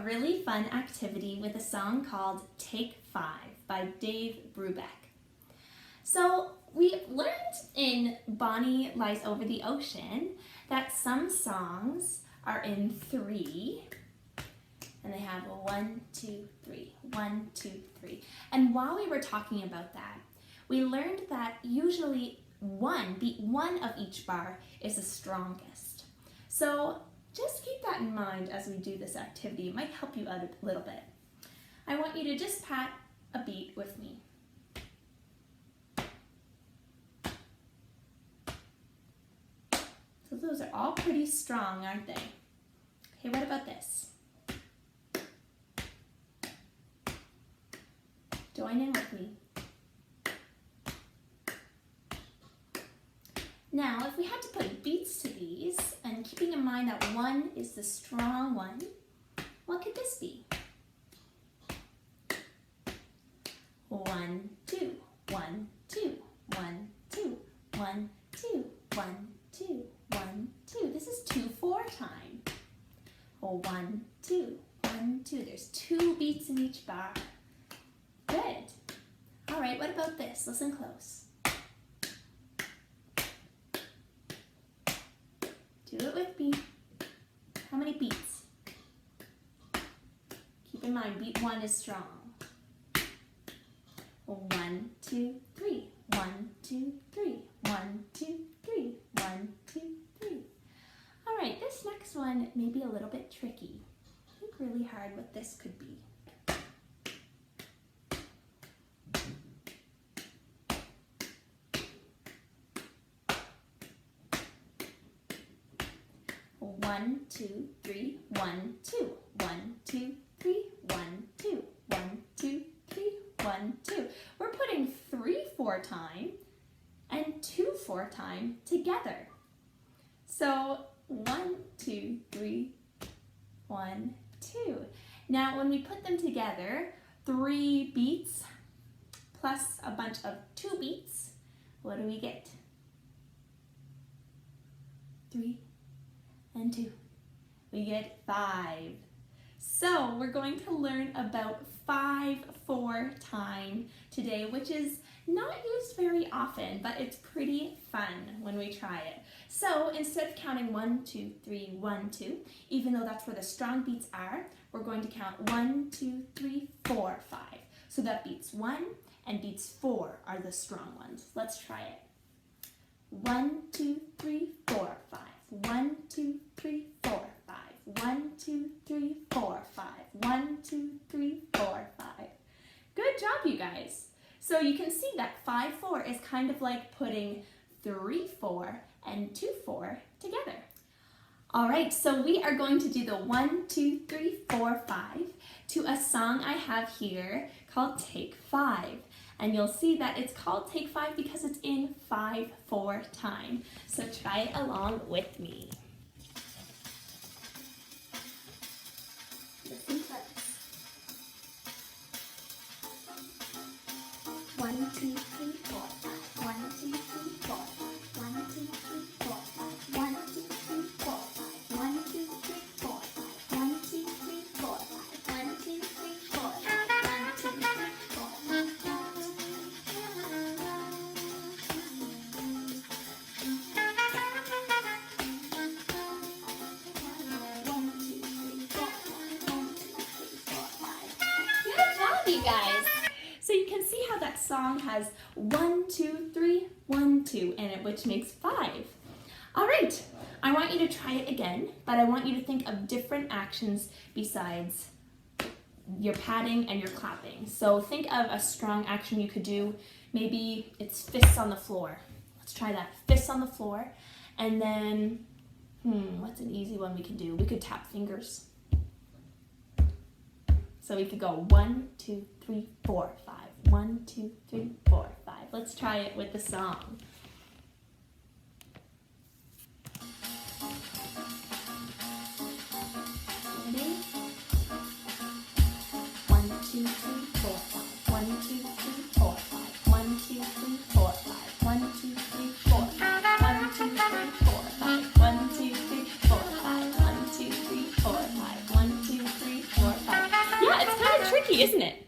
really fun activity with a song called Take 5 by Dave Brubeck. So we learned in Bonnie Lies Over the Ocean that some songs are in 3, and they have a 1, 2, 3, 1, 2, 3. And while we were talking about that, we learned that usually beat 1 of each bar is the strongest. So just keep that in mind as we do this activity. It might help you out a little bit. I want you to just pat a beat with me. So those are all pretty strong, aren't they? Okay, what about this? Join in with me. Now, if we had to put beats to these, and keeping in mind that 1 is the strong one, what could this be? 1, 2, 1, 2, 1, 2, 1, 2, 1, 2, 1, 2. This is 2/4 time. 1, 2, 1, 2. There's 2 beats in each bar. Good. All right, what about this? Listen close. Do it with me. How many beats? Keep in mind, beat 1 is strong. 1, 2, 3. 1, 2, 3. 1, 2, 3. 1, 2, 3. All right, this next one may be a little bit tricky. Think really hard what this could be. One, 2, 3, 1, 2. 1, 2, 3, 1, 2. 1, 2, 3, 1, 2. We're putting 3/4 time and 2/4 time together. So 1, 2, 3, 1, 2. Now when we put them together, 3 beats plus a bunch of 2 beats, what do we get? 3 and 2. We get 5. So we're going to learn about 5/4 time today, which is not used very often, but it's pretty fun when we try it. So instead of counting 1, 2, 3, 1, 2, even though that's where the strong beats are, we're going to count 1, 2, 3, 4, 5. So that beats 1 and beats 4 are the strong ones. Let's try it. 1, 2, 3, 4, 5. 1, 2, 3, 4, 5. 1, 2, 3, 4, 5. 1, 2, 3, 4, 5. Good job, you guys. So you can see that 5/4 is kind of like putting 3/4 and 2/4 together. All right, so we are going to do the 1, 2, 3, 4, 5 to a song I have here called Take 5. And you'll see that it's called Take 5 because it's in 5/4 time. So try it along with me. Listen close. 1, 2, 3, 4, 5. 1, 2, 3, 4, 5. 1, 2, 3, 4, 5. 1, 2, 3, 4, 5. 1, 2, 3, 4, 5. 1, 2, 3, 4, 5. 1, 2, 3, 4, 5. 1, 2, 3, 4, 5. You guys. So you can see how that song has 1, 2, 3, 1, 2 in it, which makes 5. All right, I want you to try it again, but I want you to think of different actions besides your patting and your clapping. So think of a strong action you could do. Maybe it's fists on the floor. Let's try that. Fists on the floor. And then, what's an easy one we could do? We could tap fingers. So we could go 1, 2, 3, 4, 5. 1, 2, 3, 4, 5. Let's try it with the song. Ready? 1, 2, 3, 4, 5. 1, 2, 3, 4, 5. 1, 2, 3, 4, 5. 1, 2, 3, 4, 5. 1, 2, 3, 4, 5. 1, 2, 3, 4, 5. 1, 2, 3, 4, 5. 1, 2, 3, 4, 5. easy, isn't it?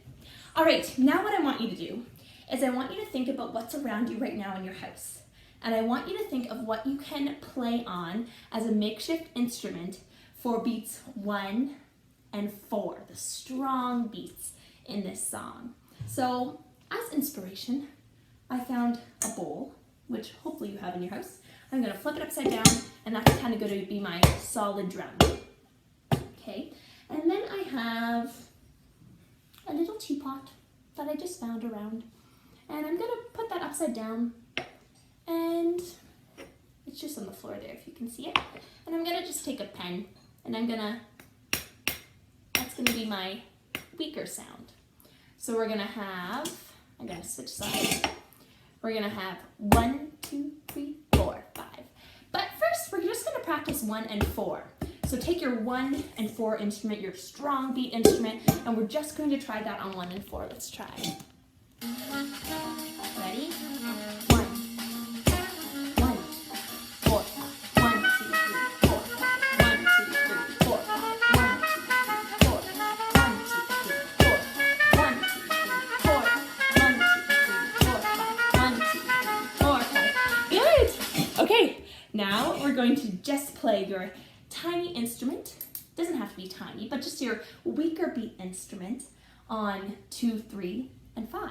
All right, now what I want you to do is I want you to think about what's around you right now in your house. And I want you to think of what you can play on as a makeshift instrument for beats 1 and 4, the strong beats in this song. So as inspiration, I found a bowl, which hopefully you have in your house. I'm gonna flip it upside down, and that's kind of going to be my solid drum. Okay, and then I have a little teapot that I just found around, and I'm gonna put that upside down, and it's just on the floor there if you can see it. And I'm gonna just take a pen, and that's gonna be my weaker sound. So we're gonna have, I'm gonna switch sides. We're gonna have 1, 2, 3, 4, 5. But first, we're just gonna practice 1 and 4. So take your 1 and 4 instrument, your strong beat instrument, and we're just going to try that on 1 and 4. Let's try. Ready? 1, 1, 4, 1, 2, 3, 4, 1, 2, 3, 4, 1, 2, 3, 4, 1, 2, 3, 4, 1, 2, 3, 4, 1, 2, 3, 4, 1, 2, 3, 4, 5. Good. Okay, now we're going to just play your tiny instrument. Doesn't have to be tiny, but just your weaker beat instrument on 2, 3, and 5.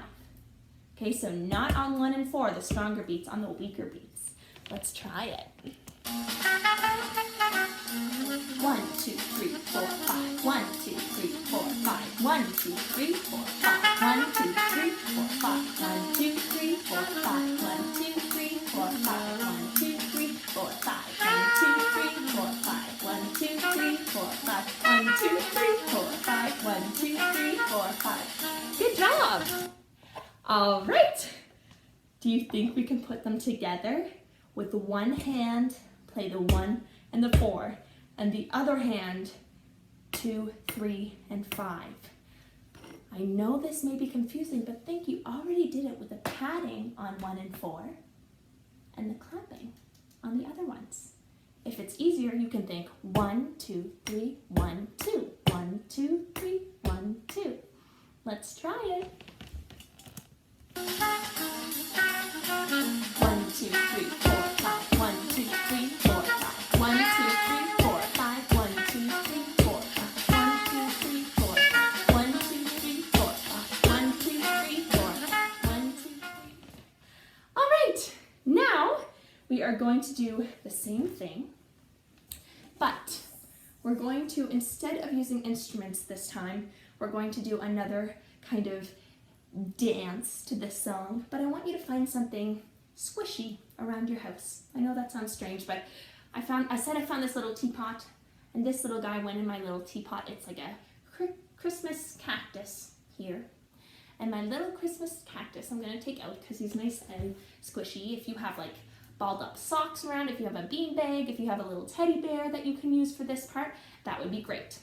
Okay, so not on 1 and 4, the stronger beats, on the weaker beats. Let's try it. 1, 2, 3, 4, 5. 1, 2, 3, 4, 5. 1, 2, 3, 4, 5. 1, 2, 3, 4, 5. 1, 2, 3, 4, 5. 1, 2, 3, 4, 5. 1, 2, 3, 4, 5. 1, 2, 3, 4, 5. 1, 2, 3, 4, 5. 1, 2, 3, 4, 5. 1, 2, 3, 4, 5. Good job! All right. Do you think we can put them together? With one hand, play the 1 and the 4, and the other hand, 2, 3, and 5. I know this may be confusing, but think you already did it with the padding on 1 and 4, and the clapping on the other ones. If it's easier, you can think 1, 2, 3, 1, 2. 1, 2, 3, 1, 2. Let's try it. 1, 2, 3, 4, 5. 1, 2, 3, 4, 5. 1, 2, 3, 4, 5. 1, 2, 3, 4, 5. 1, 2, 3, 4, 5. 1, 2, 3, 4, 5. 1, 2, 3, 4, 5. 1, 2, 3. All right, now we are going to do the same thing, but we're going to, instead of using instruments this time, we're going to do another kind of dance to this song, but I want you to find something squishy around your house. I know that sounds strange, but I found this little teapot, and this little guy went in my little teapot. It's like a Christmas cactus here. And my little Christmas cactus I'm gonna take out because he's nice and squishy. If you have like balled up socks around, if you have a beanbag, if you have a little teddy bear that you can use for this part, that would be great.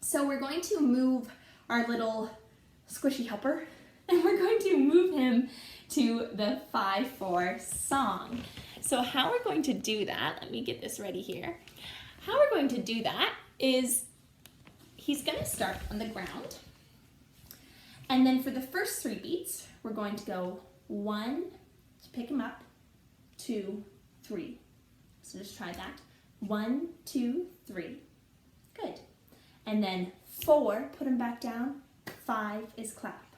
So we're going to move our little squishy helper, and we're going to move him to the 5/4 song. So how we're going to do that, let me get this ready here. How we're going to do that is he's going to start on the ground, and then for the first 3 beats, we're going to go 1 to pick him up, 2, 3. So just try that. 1, 2, 3. Good. And then 4, put him back down. 5 is clap.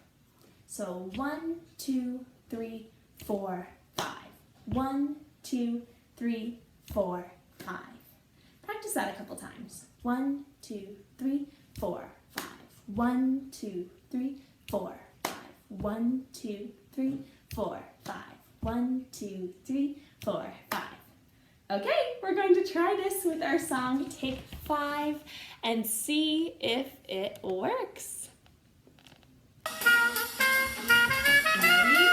So 1, 2, 3, 4, 5. 1, 2, 3, 4, 5. Practice that a couple times. 1, 2, 3, 4, 5. 1, 2, 3, 4, 5. 1, 2, 3, 4, 5. 1, 2, 3, 4, 5. Okay, we're going to try this with our song Take 5 and see if it works. Ready?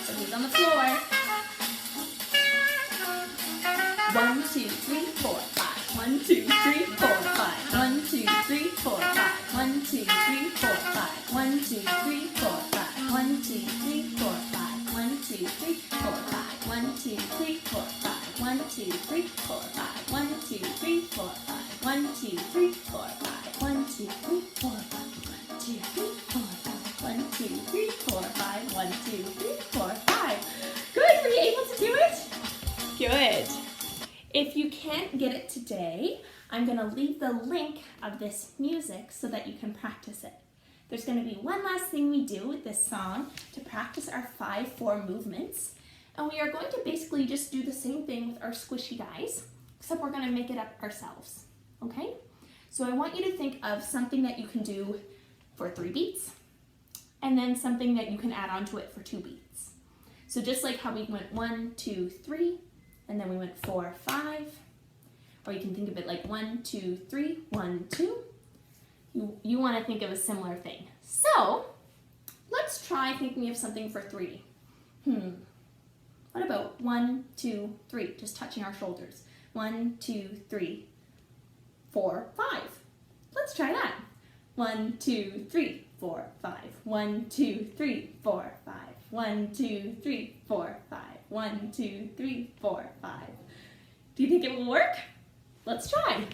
So he's on the floor. 1, 2, 3, 4, 5. 1, 2, 3, 4, 5. 1, 2, 3, 4, 5. 1, 2, 3, 4, 5. 1, 2, 3, 4, 5. 1, 2, 3, 4, 5. 1, 2, 3, 4, 5. 1, 2, 3, 4, 5. 1, 2, 3, 4, 5. 1, 2, 3, 4, 5. 1, 2, 3, 4, 5. 1, 2, 3, 4, 5. 1, 2, 3, Good. If you can't get it today, I'm going to leave the link of this music so that you can practice it. There's going to be one last thing we do with this song to practice our 5-4 movements. And we are going to basically just do the same thing with our squishy guys, except we're going to make it up ourselves. Okay? So I want you to think of something that you can do for 3 beats, and then something that you can add on to it for 2 beats. So just like how we went 1, 2, 3, and then we went 4, 5, or you can think of it like 1, 2, 3, 1, 2. You want to think of a similar thing. So let's try thinking of something for 3. What about 1, 2, 3, just touching our shoulders. 1, 2, 3, 4, 5. Let's try that. 1, 2, 3, 4, 5. 1, 2, 3, 4, 5. 1, 2, 3, 4, 5. 1, 2, 3, 4, 5. Do you think it will work? Let's try.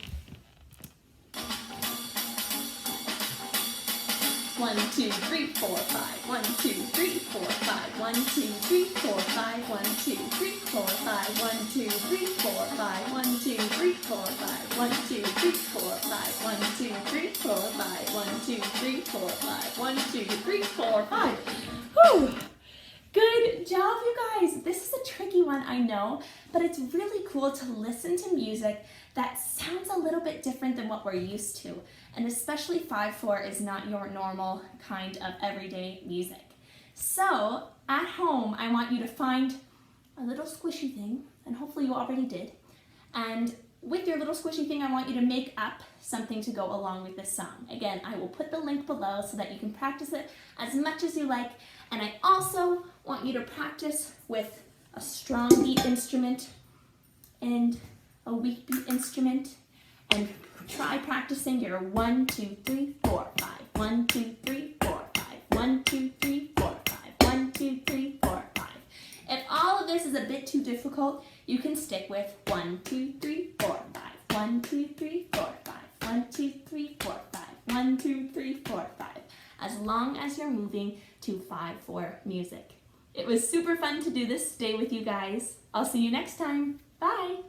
1, 2, 3, 4, 5. 1, 2, 3, 4, 5. 1, 2, 3, 4, 5. 1, 2, 3, 4, 5. 1, 2, 3, 4, 5. 1, 2, 3, 4, 5. 1, 2, 3, 4, 5. 1, 2, 3, 4, 5. 1, 2, 3, 4, 5. 1, 2, 3, 4, 5. Whew! Good job, you guys. This is a tricky one, I know, but it's really cool to listen to music that sounds a little bit different than what we're used to. And especially 5/4 is not your normal kind of everyday music. So at home, I want you to find a little squishy thing, and hopefully you already did. And with your little squishy thing, I want you to make up something to go along with this song. Again, I will put the link below so that you can practice it as much as you like. And I also want you to practice with a strong beat instrument and a weak beat instrument, and try practicing your 1, 2, 3, 4, 5. 1, 2, 3, 4, 5. 1, 2, 3, 4, 5. 1, 2, 3, 4, 5. If all of this is a bit too difficult, you can stick with 1, 2, 3, 4, 5. 1, 2, 3, 4, 5. 1, 2, 3, 4, 5. 1, 2, 3, 4, 5. As long as you're moving to 5/4 music. It was super fun to do this today with you guys. I'll see you next time. Bye!